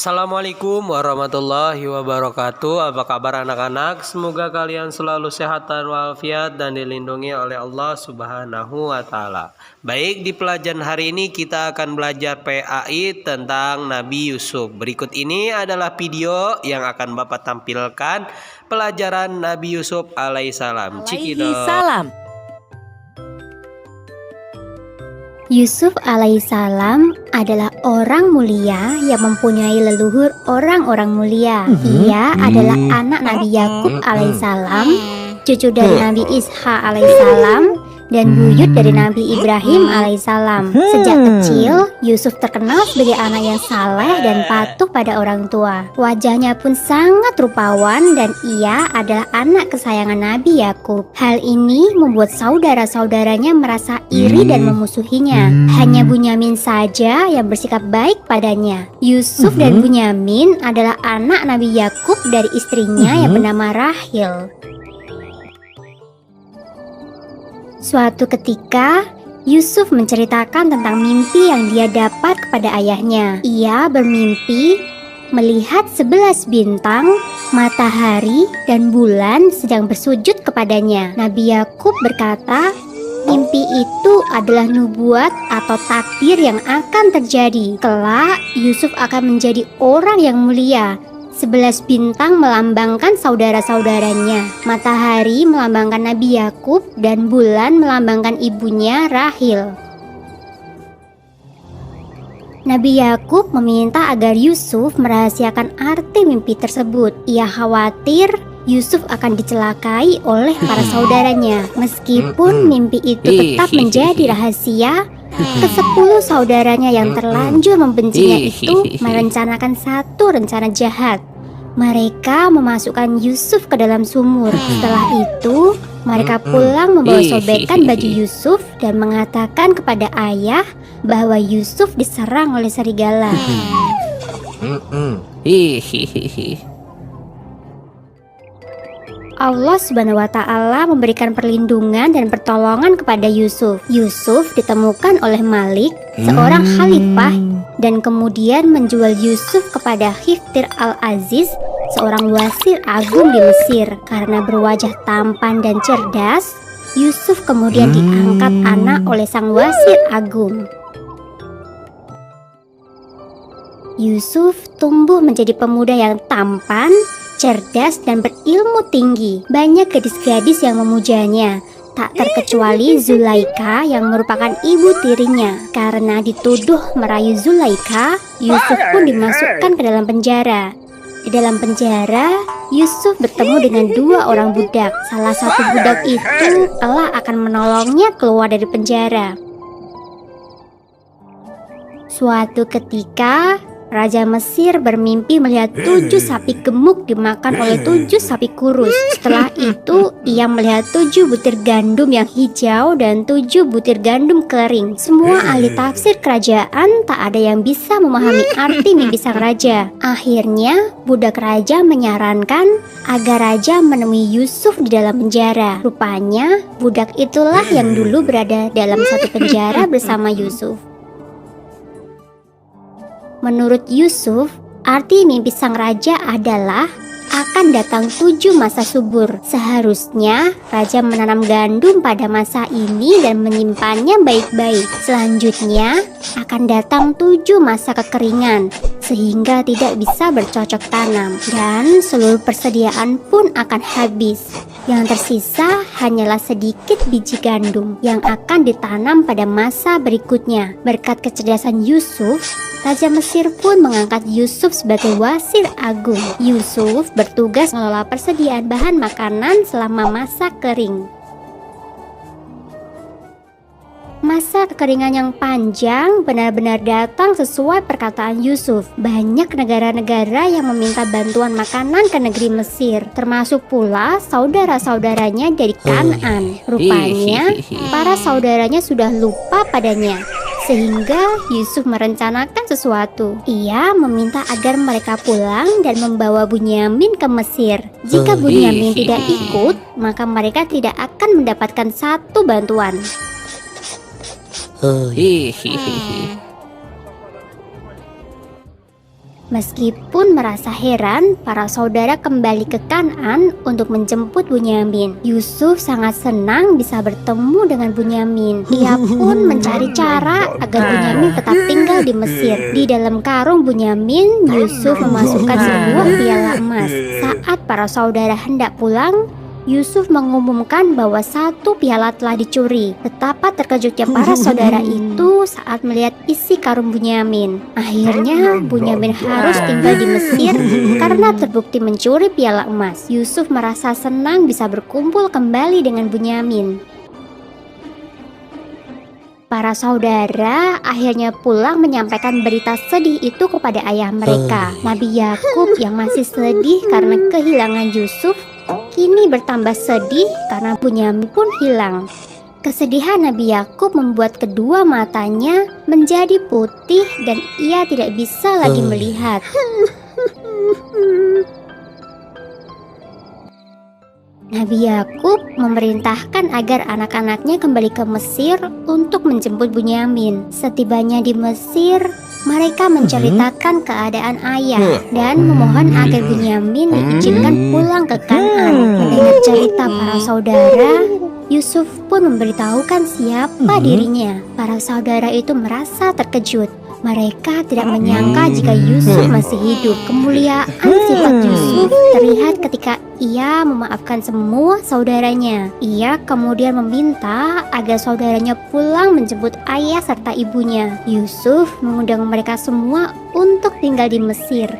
Assalamualaikum warahmatullahi wabarakatuh. Apa kabar anak-anak? Semoga kalian selalu sehat dan walafiat dan dilindungi oleh Allah Subhanahu wa taala. Baik, di pelajaran hari ini kita akan belajar PAI tentang Nabi Yusuf. Berikut ini adalah video yang akan Bapak tampilkan pelajaran Nabi Yusuf alaihissalam. Alaihissalam. Yusuf alaihissalam adalah orang mulia yang mempunyai leluhur orang-orang mulia. Ia adalah anak Nabi Yakub alaihissalam, cucu dari Nabi Ishak alaihissalam, dan buyut dari Nabi Ibrahim alaihissalam. Sejak kecil, Yusuf terkenal sebagai anak yang saleh dan patuh pada orang tua. Wajahnya pun sangat rupawan dan ia adalah anak kesayangan Nabi Yakub. Hal ini membuat saudara-saudaranya merasa iri dan memusuhinya. Hanya Bunyamin saja yang bersikap baik padanya. Yusuf dan Bunyamin adalah anak Nabi Yakub dari istrinya yang bernama Rahil. Suatu ketika, Yusuf menceritakan tentang mimpi yang dia dapat kepada ayahnya. Ia bermimpi melihat 11 bintang, matahari, dan bulan sedang bersujud kepadanya. Nabi Yakub berkata, mimpi itu adalah nubuat atau takdir yang akan terjadi. Kelak, Yusuf akan menjadi orang yang mulia. 11 bintang melambangkan saudara-saudaranya, matahari melambangkan Nabi Yakub, dan bulan melambangkan ibunya Rahil. Nabi Yakub meminta agar Yusuf merahasiakan arti mimpi tersebut. Ia khawatir Yusuf akan dicelakai oleh para saudaranya. Meskipun mimpi itu tetap menjadi rahasia, ke-10 saudaranya yang terlanjur membencinya itu merencanakan satu rencana jahat. Mereka memasukkan Yusuf ke dalam sumur. Setelah itu, mereka pulang membawa sobekan baju Yusuf dan mengatakan kepada ayah bahwa Yusuf diserang oleh serigala. Allah Subhanahu wa Ta'ala memberikan perlindungan dan pertolongan kepada Yusuf. Yusuf ditemukan oleh Malik, seorang khalifah, dan kemudian menjual Yusuf kepada Khiftir al-Aziz, seorang wasir agung di Mesir. Karena berwajah tampan dan cerdas, Yusuf kemudian diangkat anak oleh sang wasir agung. Yusuf tumbuh menjadi pemuda yang tampan, cerdas, dan berilmu tinggi. Banyak gadis-gadis yang memujanya, tak terkecuali Zulaika yang merupakan ibu tirinya. Karena dituduh merayu Zulaika, Yusuf pun dimasukkan ke dalam penjara. Di dalam penjara, Yusuf bertemu dengan 2 orang budak. Salah satu budak itu kelak akan menolongnya keluar dari penjara. Suatu ketika, Raja Mesir bermimpi melihat 7 sapi gemuk dimakan oleh 7 sapi kurus. Setelah itu, ia melihat 7 butir gandum yang hijau dan 7 butir gandum kering. Semua ahli tafsir kerajaan tak ada yang bisa memahami arti mimpi sang raja. Akhirnya, budak raja menyarankan agar raja menemui Yusuf di dalam penjara. Rupanya, budak itulah yang dulu berada dalam satu penjara bersama Yusuf. Menurut Yusuf, arti mimpi sang raja adalah akan datang 7 masa subur. Seharusnya raja menanam gandum pada masa ini dan menyimpannya baik-baik. Selanjutnya akan datang 7 masa kekeringan sehingga tidak bisa bercocok tanam, dan seluruh persediaan pun akan habis. Yang tersisa hanyalah sedikit biji gandum yang akan ditanam pada masa berikutnya. Berkat kecerdasan Yusuf, Raja Mesir pun mengangkat Yusuf sebagai wasir agung. Yusuf bertugas mengelola persediaan bahan makanan selama masa kering. Masa kekeringan yang panjang benar-benar datang sesuai perkataan Yusuf. Banyak negara-negara yang meminta bantuan makanan ke negeri Mesir, termasuk pula saudara-saudaranya dari Kanaan. Rupanya, para saudaranya sudah lupa padanya, sehingga Yusuf merencanakan sesuatu. Ia meminta agar mereka pulang dan membawa Bunyamin ke Mesir. Jika Bunyamin tidak ikut, maka mereka tidak akan mendapatkan satu bantuan. Meskipun merasa heran, para saudara kembali ke Kan'an untuk menjemput Bunyamin. Yusuf sangat senang bisa bertemu dengan Bunyamin. Ia pun mencari cara agar Bunyamin tetap tinggal di Mesir. Di dalam karung Bunyamin, Yusuf memasukkan sebuah piala emas. Saat para saudara hendak pulang, Yusuf mengumumkan bahwa satu piala telah dicuri. Betapa terkejutnya para saudara itu saat melihat isi karung Bunyamin. Akhirnya Bunyamin harus tinggal di Mesir karena terbukti mencuri piala emas. Yusuf merasa senang bisa berkumpul kembali dengan Bunyamin. Para saudara akhirnya pulang menyampaikan berita sedih itu kepada ayah mereka. Nabi Yakub yang masih sedih karena kehilangan Yusuf kini bertambah sedih karena Bunyamin pun hilang. Kesedihan Nabi Yakub membuat kedua matanya menjadi putih dan ia tidak bisa lagi melihat. Nabi Yakub memerintahkan agar anak-anaknya kembali ke Mesir untuk menjemput Bunyamin. Setibanya di Mesir, mereka menceritakan keadaan ayah dan memohon agar Bunyamin diizinkan pulang ke Kan'an. Mendengar cerita para saudara, Yusuf pun memberitahukan siapa dirinya. Para saudara itu merasa terkejut. Mereka tidak menyangka jika Yusuf masih hidup. Kemuliaan sifat Yusuf terlihat ketika ia memaafkan semua saudaranya. Ia kemudian meminta agar saudaranya pulang menjemput ayah serta ibunya. Yusuf mengundang mereka semua untuk tinggal di Mesir.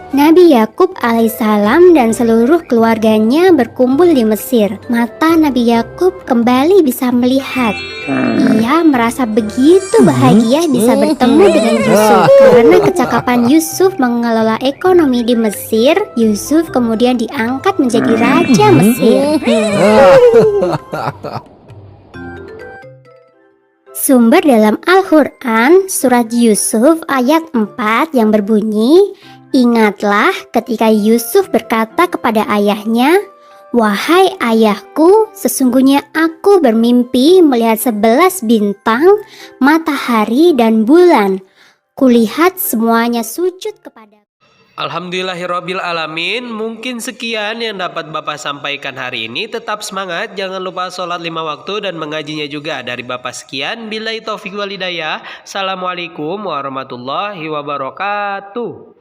Nabi Yakub alaihissalam dan seluruh keluarganya berkumpul di Mesir. Mata Nabi Yakub kembali bisa melihat. Ia merasa begitu bahagia bisa bertemu dengan Yusuf. Karena kecakapan Yusuf mengelola ekonomi di Mesir, Yusuf kemudian diangkat menjadi raja Mesir. Sumber dalam Al-Quran surat Yusuf ayat 4 yang berbunyi, "Ingatlah ketika Yusuf berkata kepada ayahnya, 'Wahai ayahku, sesungguhnya aku bermimpi melihat 11 bintang, matahari dan bulan. Kulihat semuanya sujud kepada.'" Alhamdulillahirabbil alamin. Mungkin sekian yang dapat Bapak sampaikan hari ini. Tetap semangat, jangan lupa sholat 5 waktu dan mengajinya juga. Dari Bapak sekian, billahi taufiq wal hidayah. Assalamualaikum warahmatullahi wabarakatuh.